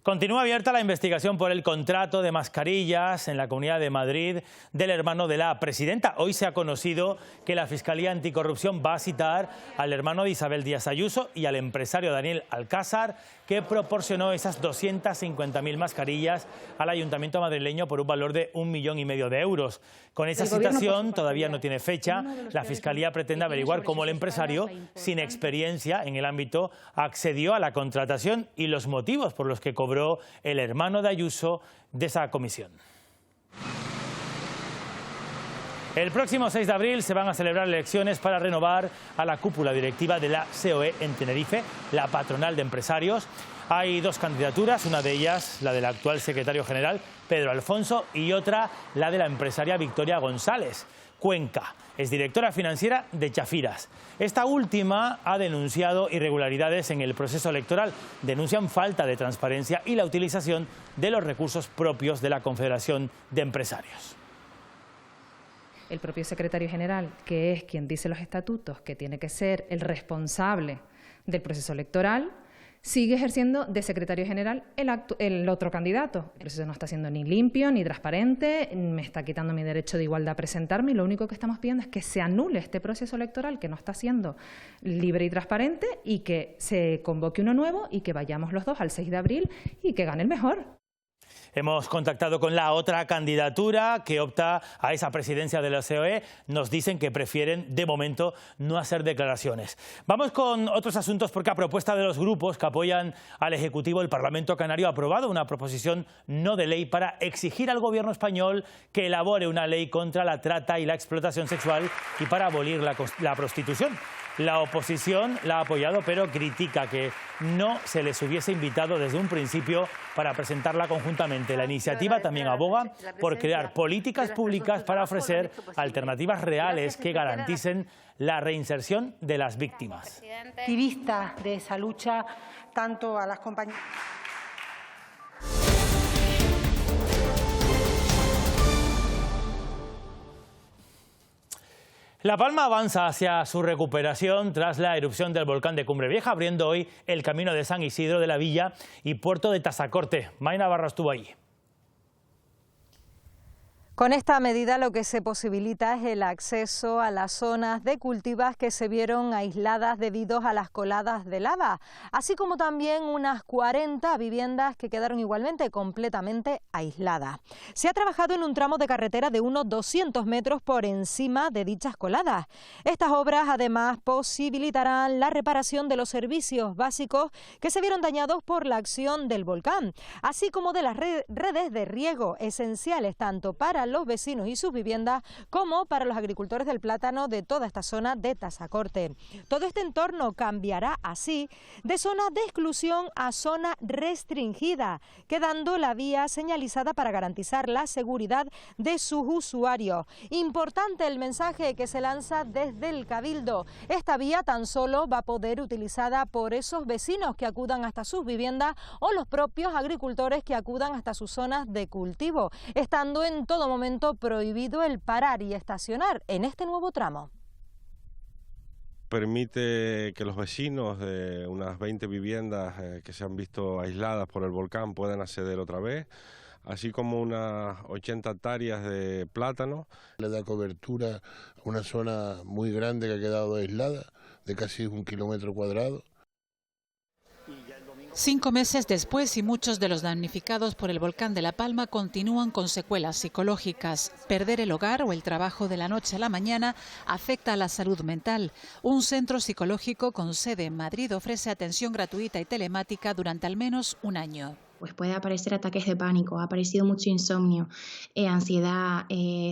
Continúa abierta la investigación por el contrato de mascarillas en la Comunidad de Madrid del hermano de la presidenta. Hoy se ha conocido que la Fiscalía Anticorrupción va a citar al hermano de Isabel Díaz Ayuso y al empresario Daniel Alcázar, que proporcionó esas 250.000 mascarillas al Ayuntamiento madrileño por un valor de 1,5 millones de euros. Con esa citación todavía no tiene fecha. La Fiscalía pretende averiguar cómo el empresario, sin experiencia en el ámbito, accedió a la contratación y los motivos por los que cobró el hermano de Ayuso de esa comisión. El próximo 6 de abril se van a celebrar elecciones para renovar a la cúpula directiva de la COE en Tenerife, la patronal de empresarios. Hay 2 candidaturas, una de ellas la del actual secretario general, Pedro Alfonso, y otra la de la empresaria Victoria González Cuenca. Es directora financiera de Chafiras. Esta última ha denunciado irregularidades en el proceso electoral. Denuncian falta de transparencia y la utilización de los recursos propios de la Confederación de Empresarios.
El propio secretario general, que es quien dice los estatutos, que tiene que ser el responsable del proceso electoral, sigue ejerciendo de secretario general el otro candidato. El proceso no está siendo ni limpio ni transparente, me está quitando mi derecho de igualdad a presentarme y lo único que estamos pidiendo es que se anule este proceso electoral que no está siendo libre y transparente y que se convoque uno nuevo y que vayamos los dos al 6 de abril y que gane el mejor.
Hemos contactado con la otra candidatura que opta a esa presidencia de la COE. Nos dicen que prefieren, de momento, no hacer declaraciones. Vamos con otros asuntos porque a propuesta de los grupos que apoyan al Ejecutivo, el Parlamento Canario ha aprobado una proposición no de ley para exigir al Gobierno español que elabore una ley contra la trata y la explotación sexual y para abolir la prostitución. La oposición la ha apoyado, pero critica que no se les hubiese invitado desde un principio para presentarla conjuntamente. La iniciativa también aboga por crear políticas públicas para ofrecer alternativas reales que garanticen la reinserción de las víctimas.
Activista de esa lucha, tanto a las compañías.
La Palma avanza hacia su recuperación tras la erupción del volcán de Cumbre Vieja, abriendo hoy el camino de San Isidro de la Villa y puerto de Tazacorte. May Navarro estuvo allí.
Con esta medida lo que se posibilita es el acceso a las zonas de cultivos que se vieron aisladas debido a las coladas de lava, así como también unas 40 viviendas que quedaron igualmente completamente aisladas. Se ha trabajado en un tramo de carretera de unos 200 metros por encima de dichas coladas. Estas obras además posibilitarán la reparación de los servicios básicos que se vieron dañados por la acción del volcán, así como de las redes de riego esenciales tanto para los vecinos y sus viviendas como para los agricultores del plátano de toda esta zona de Tazacorte. Todo este entorno cambiará así de zona de exclusión a zona restringida, quedando la vía señalizada para garantizar la seguridad de sus usuarios. Importante el mensaje que se lanza desde el Cabildo. Esta vía tan solo va a poder utilizada por esos vecinos que acudan hasta sus viviendas o los propios agricultores que acudan hasta sus zonas de cultivo, estando en todo momento prohibido el parar y estacionar en este nuevo tramo.
Permite que los vecinos de unas 20 viviendas que se han visto aisladas por el volcán puedan acceder otra vez, así como unas 80 hectáreas de plátano.
Le da cobertura a una zona muy grande que ha quedado aislada, de casi 1 kilómetro cuadrado.
5 meses después y muchos de los damnificados por el volcán de La Palma continúan con secuelas psicológicas. Perder el hogar o el trabajo de la noche a la mañana afecta a la salud mental. Un centro psicológico con sede en Madrid ofrece atención gratuita y telemática durante al menos un año. Pues puede aparecer ataques de pánico, ha aparecido mucho insomnio, ansiedad,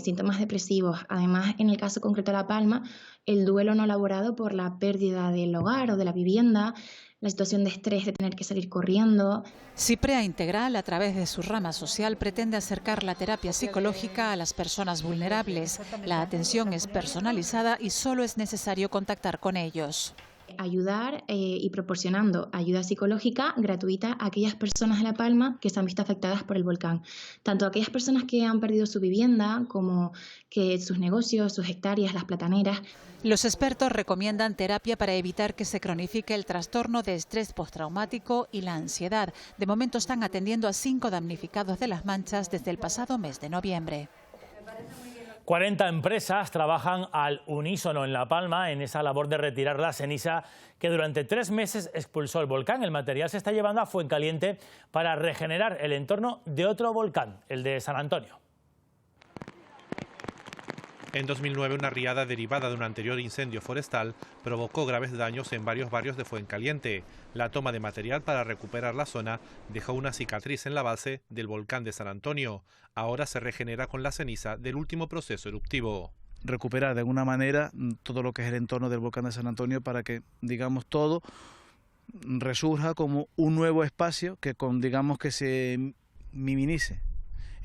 síntomas depresivos. Además, en el caso concreto de La Palma, el duelo no elaborado por la pérdida del hogar o de la vivienda, la situación de estrés de tener que salir corriendo. Ciprea Integral, a través de su rama social, pretende acercar la terapia psicológica a las personas vulnerables. La atención es personalizada y solo es necesario contactar con ellos. Ayudar y proporcionando ayuda psicológica gratuita a aquellas personas de La Palma que se han visto afectadas por el volcán. Tanto aquellas personas que han perdido su vivienda como que sus negocios, sus hectáreas, las plataneras. Los expertos recomiendan terapia para evitar que se cronifique el trastorno de estrés postraumático y la ansiedad. De momento están atendiendo a 5 damnificados de Las Manchas desde el pasado mes de noviembre.
40 empresas trabajan al unísono en La Palma en esa labor de retirar la ceniza que durante 3 meses expulsó el volcán. El material se está llevando a Fuencaliente para regenerar el entorno de otro volcán, el de San Antonio.
En 2009, una riada derivada de un anterior incendio forestal provocó graves daños en varios barrios de Fuencaliente. La toma de material para recuperar la zona dejó una cicatriz en la base del volcán de San Antonio. Ahora se regenera con la ceniza del último proceso eruptivo.
Recuperar de alguna manera todo lo que es el entorno del volcán de San Antonio para que, digamos, todo resurja como un nuevo espacio que digamos que se minimice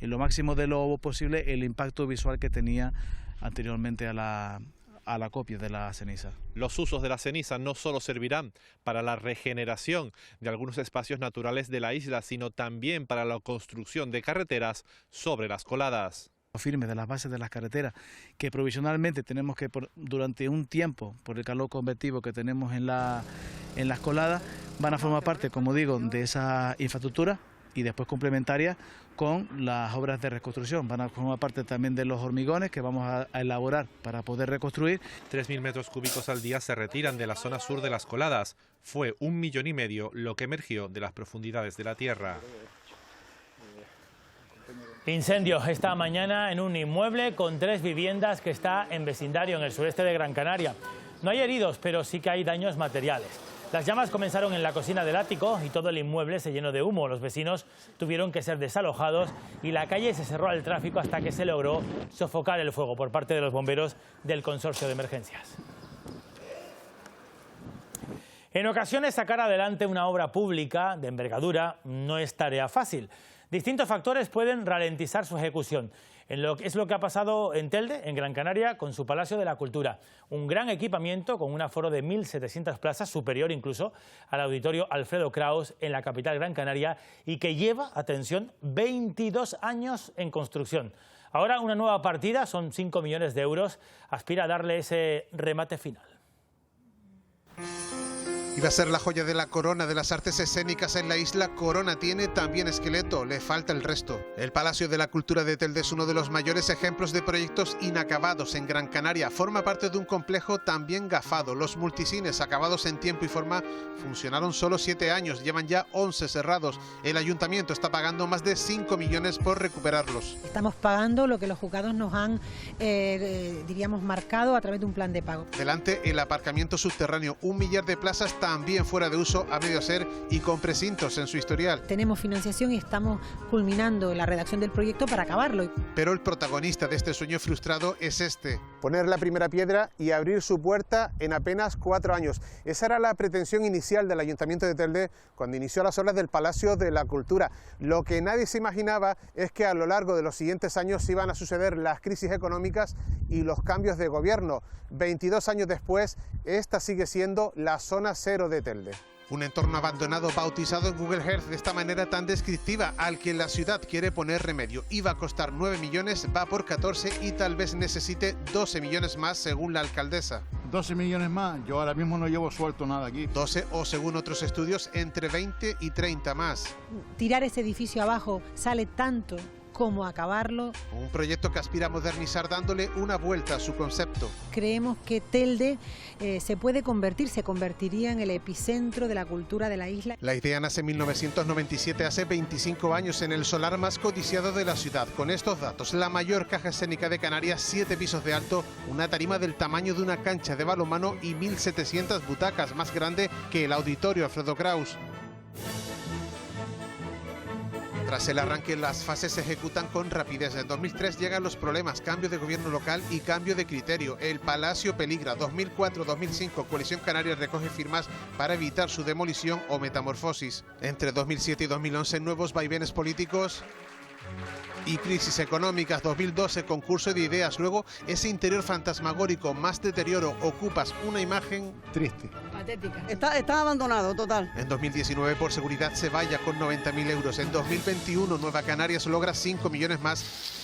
en lo máximo de lo posible el impacto visual que tenía anteriormente a la acopio de la ceniza.
Los usos de la ceniza no solo servirán para la regeneración de algunos espacios naturales de la isla, sino también para la construcción de carreteras sobre las coladas.
Firme de las bases de las carreteras, que provisionalmente tenemos que, durante un tiempo, por el calor convectivo que tenemos en las coladas, van a formar parte, como digo, de esa infraestructura y después complementarias con las obras de reconstrucción. Van a formar parte también de los hormigones que vamos a elaborar para poder reconstruir.
3.000 metros cúbicos al día se retiran de la zona sur de las coladas. Fue 1,5 millones lo que emergió de las profundidades de la tierra.
Incendio esta mañana en un inmueble con 3 viviendas que está en vecindario en el sureste de Gran Canaria. No hay heridos, pero sí que hay daños materiales. Las llamas comenzaron en la cocina del ático y todo el inmueble se llenó de humo. Los vecinos tuvieron que ser desalojados y la calle se cerró al tráfico hasta que se logró sofocar el fuego por parte de los bomberos del Consorcio de Emergencias. En ocasiones, sacar adelante una obra pública de envergadura no es tarea fácil. Distintos factores pueden ralentizar su ejecución. Es lo que ha pasado en Telde, en Gran Canaria, con su Palacio de la Cultura. Un gran equipamiento con un aforo de 1.700 plazas, superior incluso al Auditorio Alfredo Kraus en la capital Gran Canaria y que lleva, atención, 22 años en construcción. Ahora una nueva partida, son 5 millones de euros, aspira a darle ese remate final.
Iba a ser la joya de la corona de las artes escénicas en la isla. Corona tiene, también esqueleto, le falta el resto. El Palacio de la Cultura de Telde es uno de los mayores ejemplos de proyectos inacabados en Gran Canaria. Forma parte de un complejo también gafado. Los multicines, acabados en tiempo y forma, funcionaron solo 7 años, llevan ya 11 cerrados. El ayuntamiento está pagando más de 5 millones por recuperarlos.
Estamos pagando lo que los juzgados nos han, diríamos, marcado a través de un plan de pago.
Delante, el aparcamiento subterráneo, 1 millar de plazas también fuera de uso a medio hacer y con precintos en su historial.
Tenemos financiación y estamos culminando la redacción del proyecto para acabarlo.
Pero el protagonista de este sueño frustrado es este.
Poner la primera piedra y abrir su puerta en apenas 4 años. Esa era la pretensión inicial del Ayuntamiento de Telde cuando inició las obras del Palacio de la Cultura. Lo que nadie se imaginaba es que a lo largo de los siguientes años iban a suceder las crisis económicas y los cambios de gobierno. 22 años después, esta sigue siendo la zona cero de Telde.
Un entorno abandonado bautizado en Google Earth de esta manera tan descriptiva, al que la ciudad quiere poner remedio. Iba a costar 9 millones, va por 14 y tal vez necesite 12 millones más según la alcaldesa.
12 millones más, yo ahora mismo no llevo suelto nada aquí.
12 o según otros estudios entre 20 y 30 más.
Tirar ese edificio abajo sale tanto cómo acabarlo.
Un proyecto que aspira a modernizar dándole una vuelta a su concepto.
Creemos que Telde se convertiría en el epicentro de la cultura de la isla.
La idea nace en 1997, hace 25 años, en el solar más codiciado de la ciudad. Con estos datos, la mayor caja escénica de Canarias, 7 pisos de alto, una tarima del tamaño de una cancha de balonmano y 1.700 butacas, más grande que el auditorio Alfredo Kraus. Tras el arranque, las fases se ejecutan con rapidez. En 2003 llegan los problemas, cambio de gobierno local y cambio de criterio. El Palacio peligra. 2004-2005, Coalición Canaria recoge firmas para evitar su demolición o metamorfosis. Entre 2007 y 2011, nuevos vaivenes políticos y crisis económicas. 2012, concurso de ideas. Luego, ese interior fantasmagórico, más deterioro. Ocupas una imagen triste.
Patética. Está abandonado, total.
En 2019, por seguridad, se vaya con 90.000 euros. En 2021, Nueva Canarias logra 5 millones más.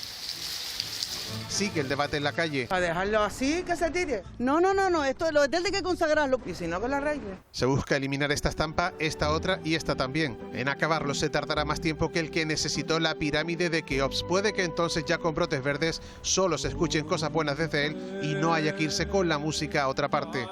Sigue el debate en la calle.
¿A dejarlo así, que se tire? No, esto lo de Telde hay que consagrarlo. Y si no, que la arregle.
Se busca eliminar esta estampa, esta otra y esta también. En acabarlo se tardará más tiempo que el que necesitó la pirámide de Keops. Puede que entonces, ya con brotes verdes, solo se escuchen cosas buenas desde él y no haya que irse con la música a otra parte.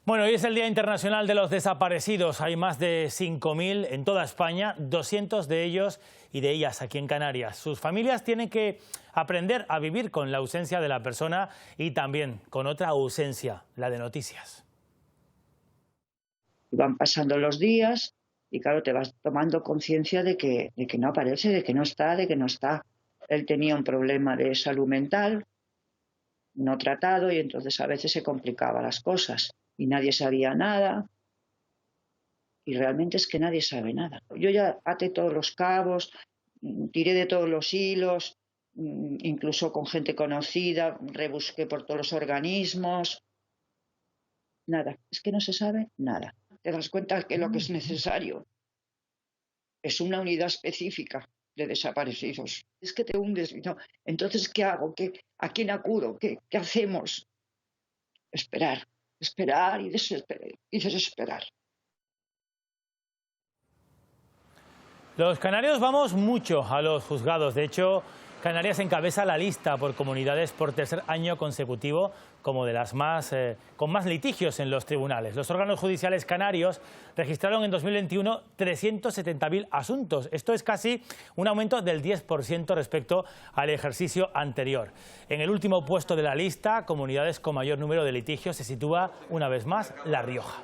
Bueno, hoy es el Día Internacional de los Desaparecidos. Hay más de 5.000 en toda España, 200 de ellos y de ellas aquí en Canarias. Sus familias tienen que aprender a vivir con la ausencia de la persona y también con otra ausencia, la de noticias.
Van pasando los días y claro, te vas tomando conciencia de que no aparece, de que no está. Él tenía un problema de salud mental no tratado y entonces a veces se complicaban las cosas. Y nadie sabía nada, y realmente es que nadie sabe nada. Yo ya até todos los cabos, tiré de todos los hilos, incluso con gente conocida, rebusqué por todos los organismos. Nada, es que no se sabe nada. Te das cuenta que lo que es necesario es una unidad específica de desaparecidos. Es que te hundes, ¿no? Entonces, ¿qué hago? ¿A quién acudo? ¿Qué hacemos? Esperar y desesperar.
Los canarios vamos mucho a los juzgados. De hecho, Canarias encabeza la lista por comunidades por tercer año consecutivo como de las con más litigios en los tribunales. Los órganos judiciales canarios registraron en 2021 370.000 asuntos. Esto es casi un aumento del 10% respecto al ejercicio anterior. En el último puesto de la lista, comunidades con mayor número de litigios, se sitúa una vez más La Rioja.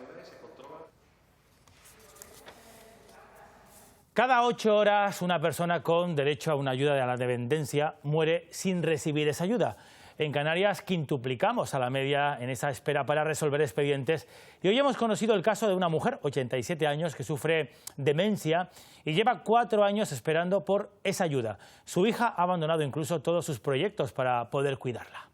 Cada 8 horas una persona con derecho a una ayuda a la dependencia muere sin recibir esa ayuda. En Canarias quintuplicamos a la media en esa espera para resolver expedientes y hoy hemos conocido el caso de una mujer, 87 años, que sufre demencia y lleva 4 años esperando por esa ayuda. Su hija ha abandonado incluso todos sus proyectos para poder cuidarla.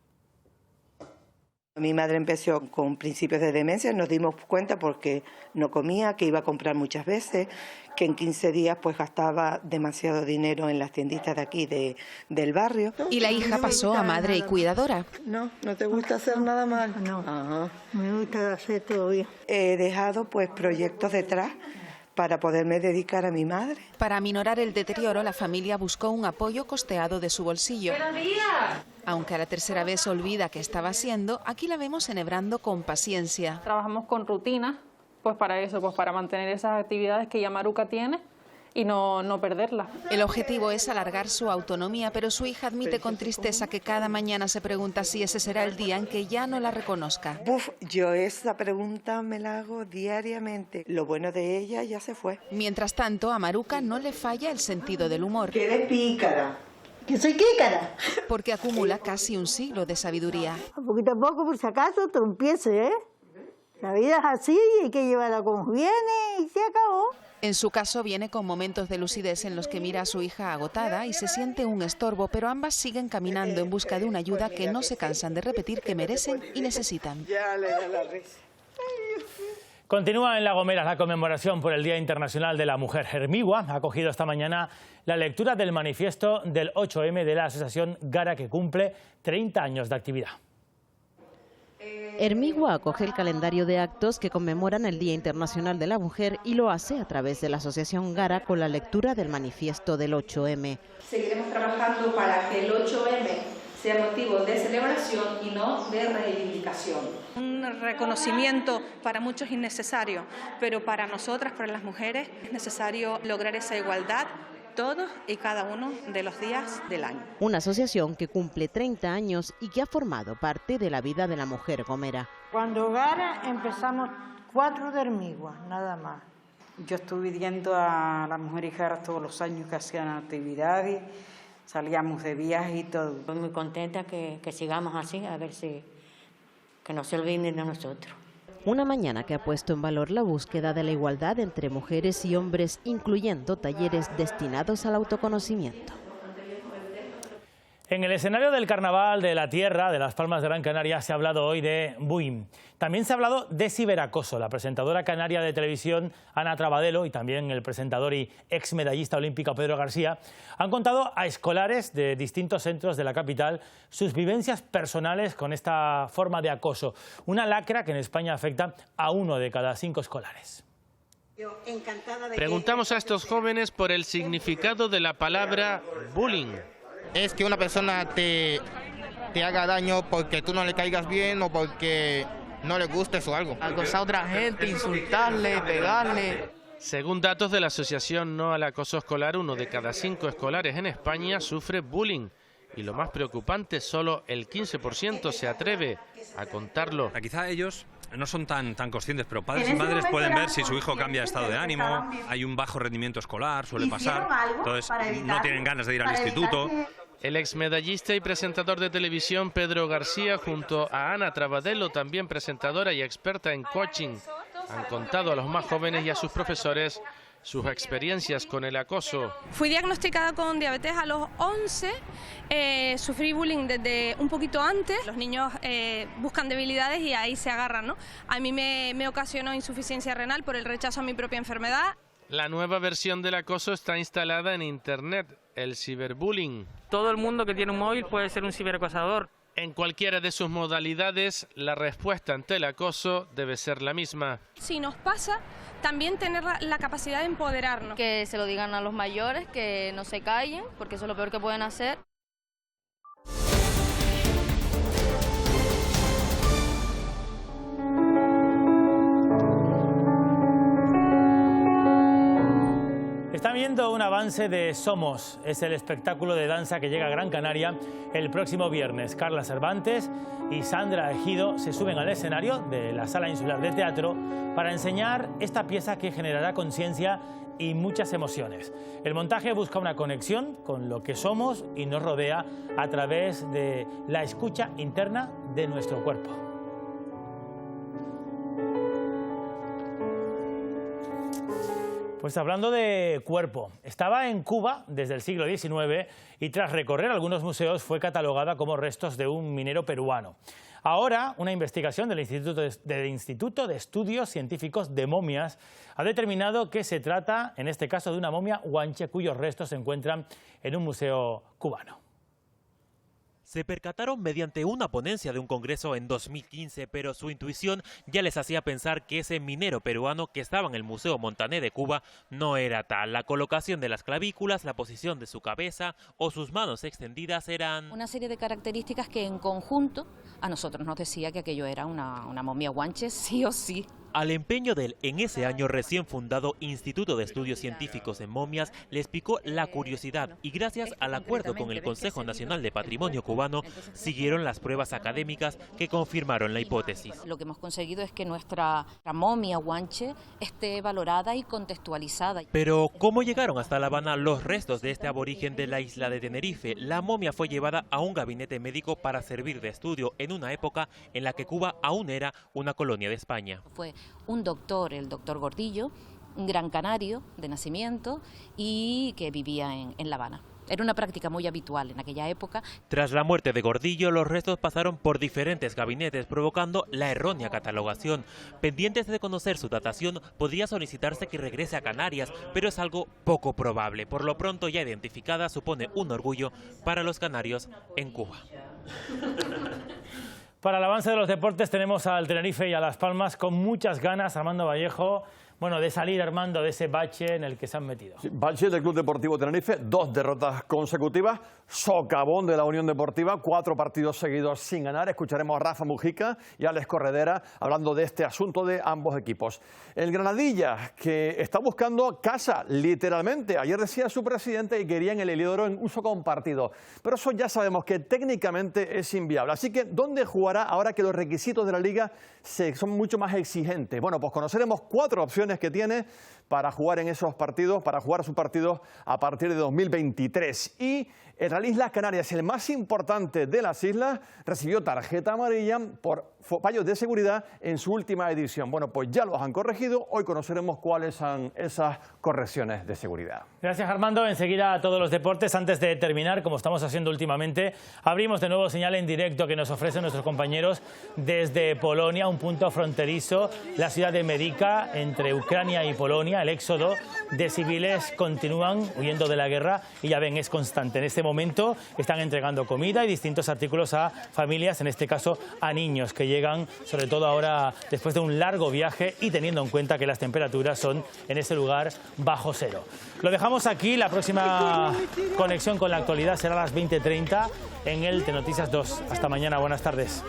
Mi madre empezó con principios de demencia, nos dimos cuenta porque no comía, que iba a comprar muchas veces, que en 15 días pues gastaba demasiado dinero en las tienditas de aquí del barrio.
Y la hija pasó a madre y cuidadora.
No te gusta hacer nada mal.
No,
ajá.
Me gusta hacer todo bien.
He dejado pues proyectos detrás para poderme dedicar a mi madre.
Para aminorar el deterioro, la familia buscó un apoyo costeado de su bolsillo.
¡Buenos días!
Aunque a la tercera vez olvida qué estaba haciendo, aquí la vemos enhebrando con paciencia.
Trabajamos con rutinas, pues para eso, pues para mantener esas actividades que ya Maruca tiene y no perderla.
El objetivo es alargar su autonomía, pero su hija admite con tristeza que cada mañana se pregunta si ese será el día en que ya no la reconozca.
Yo esa pregunta me la hago diariamente. Lo bueno de ella ya se fue.
Mientras tanto, a Maruca no le falla el sentido del humor.
¡Que eres pícara!
¡Que soy pícara!
Porque acumula casi un siglo de sabiduría.
Poquito a poco, por si acaso, trompiece, ¿eh? La vida es así y hay que llevarla como viene y se acabó.
En su caso viene con momentos de lucidez en los que mira a su hija agotada y se siente un estorbo, pero ambas siguen caminando en busca de una ayuda que no se cansan de repetir que merecen y necesitan.
Ya le da la risa.
Continúa en La Gomera la conmemoración por el Día Internacional de la Mujer. Hermigua ha acogido esta mañana la lectura del manifiesto del 8M de la asociación Gara, que cumple 30 años de actividad.
Hermigua acoge el calendario de actos que conmemoran el Día Internacional de la Mujer y lo hace a través de la Asociación Gara con la lectura del manifiesto del 8M.
Seguiremos trabajando para que el 8M sea motivo de celebración y no de reivindicación.
Un reconocimiento para muchos es innecesario, pero para nosotras, para las mujeres, es necesario lograr esa igualdad todos y cada uno de los días del año.
Una asociación que cumple 30 años y que ha formado parte de la vida de la mujer gomera.
Cuando Gara empezamos 4 de Hermigua, nada más.
Yo estuve viendo a las mujeres Gara todos los años que hacían actividades, salíamos de viaje y todo.
Estoy muy contenta que sigamos así, a ver si que no se olviden de nosotros.
Una mañana que ha puesto en valor la búsqueda de la igualdad entre mujeres y hombres, incluyendo talleres destinados al autoconocimiento.
En el escenario del Carnaval de la Tierra de Las Palmas de Gran Canaria se ha hablado hoy de bullying. También se ha hablado de ciberacoso. La presentadora canaria de televisión Ana Trabadelo y también el presentador y ex medallista olímpico Pedro García han contado a escolares de distintos centros de la capital sus vivencias personales con esta forma de acoso. Una lacra que en España afecta a 1 de cada 5 escolares.
Preguntamos a estos jóvenes por el significado de la palabra bullying.
Es que una persona te haga daño porque tú no le caigas bien o porque no le gustes o algo.
Acosar a otra gente, insultarle, pegarle.
Según datos de la Asociación No al Acoso Escolar, 1 de cada 5 escolares en España sufre bullying. Y lo más preocupante, solo el 15% se atreve a contarlo.
Quizá ellos no son tan conscientes, pero padres y madres pueden ver si su hijo cambia de estado de ánimo, hay un bajo rendimiento escolar, suele pasar, entonces no tienen ganas de ir al instituto.
El exmedallista y presentador de televisión Pedro García, junto a Ana Trabadelo, también presentadora y experta en coaching, han contado a los más jóvenes y a sus profesores sus experiencias con el acoso.
Fui diagnosticada con diabetes a los 11, sufrí bullying desde un poquito antes. Los niños buscan debilidades y ahí se agarran, ¿no? A mí me ocasionó insuficiencia renal por el rechazo a mi propia enfermedad.
La nueva versión del acoso está instalada en Internet, el ciberbullying.
Todo el mundo que tiene un móvil puede ser un ciberacosador.
En cualquiera de sus modalidades, la respuesta ante el acoso debe ser la misma.
Si nos pasa, también tener la capacidad de empoderarnos.
Que se lo digan a los mayores, que no se callen, porque eso es lo peor que pueden hacer.
Están viendo un avance de Somos, es el espectáculo de danza que llega a Gran Canaria el próximo viernes. Carla Cervantes y Sandra Ejido se suben al escenario de la Sala Insular de Teatro para enseñar esta pieza que generará conciencia y muchas emociones. El montaje busca una conexión con lo que somos y nos rodea a través de la escucha interna de nuestro cuerpo. Pues hablando de cuerpo, estaba en Cuba desde el siglo XIX y tras recorrer algunos museos fue catalogada como restos de un minero peruano. Ahora, una investigación del Instituto de Estudios Científicos de Momias ha determinado que se trata, en este caso, de una momia guanche cuyos restos se encuentran en un museo cubano.
Se percataron mediante una ponencia de un congreso en 2015, pero su intuición ya les hacía pensar que ese minero peruano que estaba en el Museo Montané de Cuba no era tal. La colocación de las clavículas, la posición de su cabeza o sus manos extendidas eran
una serie de características que en conjunto a nosotros nos decía que aquello era una momia guanche sí o sí.
Al empeño del en ese año recién fundado Instituto de Estudios Científicos en Momias les picó la curiosidad y gracias al acuerdo con el Consejo Nacional de Patrimonio Cubano siguieron las pruebas académicas que confirmaron la hipótesis.
Lo que hemos conseguido es que nuestra momia guanche esté valorada y contextualizada.
Pero ¿cómo llegaron hasta La Habana los restos de este aborigen de la isla de Tenerife? La momia fue llevada a un gabinete médico para servir de estudio en una época en la que Cuba aún era una colonia de España.
Fue un doctor, el doctor Gordillo, un gran canario de nacimiento y que vivía en La Habana. Era una práctica muy habitual en aquella época.
Tras la muerte de Gordillo, los restos pasaron por diferentes gabinetes, provocando la errónea catalogación. Pendientes de conocer su datación, podría solicitarse que regrese a Canarias, pero es algo poco probable. Por lo pronto, ya identificada, supone un orgullo para los canarios en Cuba.
Para el avance de los deportes tenemos al Tenerife y a Las Palmas con muchas ganas, Armando Vallejo, bueno, de salir, Armando, de ese bache en el que se han metido.
Sí, bache del Club Deportivo Tenerife, 2 derrotas consecutivas, socavón de la Unión Deportiva, 4 partidos seguidos sin ganar. Escucharemos a Rafa Mujica y a Alex Corredera hablando de este asunto de ambos equipos. El Granadilla, que está buscando casa, literalmente. Ayer decía su presidente que querían el Heliodoro en uso compartido, pero eso ya sabemos que técnicamente es inviable. Así que, ¿dónde jugará ahora que los requisitos de la Liga son mucho más exigentes? Bueno, pues conoceremos 4 opciones que tiene para jugar en esos partidos, para jugar sus partidos a partir de 2023. Y el Real Islas Canarias, el más importante de las islas, recibió tarjeta amarilla por fallos de seguridad en su última edición. Bueno, pues ya los han corregido. Hoy conoceremos cuáles son esas correcciones de seguridad.
Gracias, Armando. Enseguida a todos los deportes. Antes de terminar, como estamos haciendo últimamente, abrimos de nuevo señal en directo que nos ofrecen nuestros compañeros desde Polonia, un punto fronterizo, la ciudad de Medica, entre Ucrania y Polonia. El éxodo de civiles continúan huyendo de la guerra y ya ven, es constante. En este momento están entregando comida y distintos artículos a familias, en este caso a niños que llegan, sobre todo ahora después de un largo viaje y teniendo en cuenta que las temperaturas son en ese lugar bajo cero. Lo dejamos aquí. La próxima conexión con la actualidad será a las 20:30 en el Tenoticias 2. Hasta mañana, buenas tardes.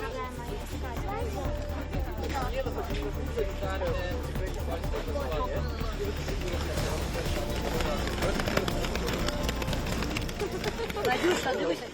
Надюша, дивися.